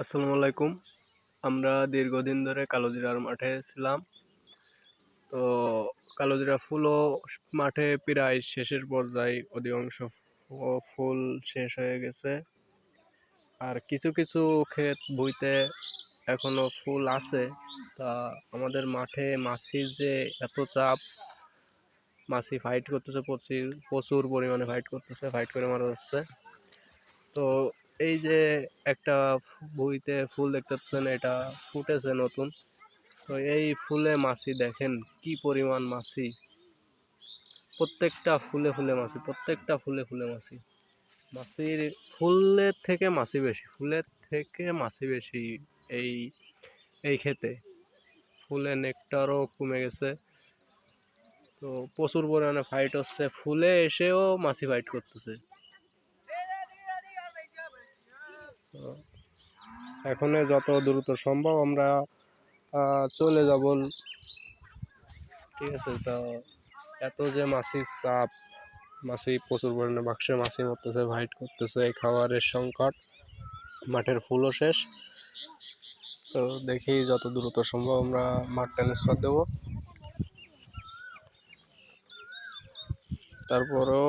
আসসালামু আলাইকুম। আমরা দীর্ঘদিন ধরে কালোজিরার মাঠে ছিলাম। তো কালোজিরা ফুলও মাঠে প্রায় শেষের পর্যায়ে, অধিকাংশ ফুল শেষ হয়ে গেছে। আর কিছু কিছু ক্ষেত ভুঁইতে এখনো ফুল আছে। তা আমাদের মাঠে মাছির যে এত চাপ, মাছি ফাইট করতেছে, প্রচুর প্রচুর পরিমাণে ফাইট করতেছে, ফাইট করে মারা যাচ্ছে। তো এই যে একটা ভুঁইতে ফুল দেখতে পাচ্ছেন, এটা ফুটেছে নতুন। তো এই ফুলে মাছি দেখেন কি পরিমাণ মাছি, প্রত্যেকটা ফুলে ফুলে মাছি, প্রত্যেকটা ফুলে ফুলে মাছি। মাছির ফুলের থেকে মাছি বেশি, ফুলের থেকে মাছি বেশি। এই এই ক্ষেতে ফুলে নেকটারও কমে গেছে। তো প্রচুর পরিমাণে ফাইট হচ্ছে, ফুলে এসেও মাছি ফাইট করতেছে। তো এখন যত দ্রুত সম্ভব আমরা চলে যাব, ঠিক আছে? তো এত যে মাছির চাপ, মাছি প্রচুর পরিমাণে বাক্সে মাছি মরতেছে, ফাইট করতেছে, খাবারের সংকট, মাঠের ফুলও শেষ। তো দেখি যত দ্রুত সম্ভব আমরা মাঠ ট্রান্সফার দেবো। তারপরও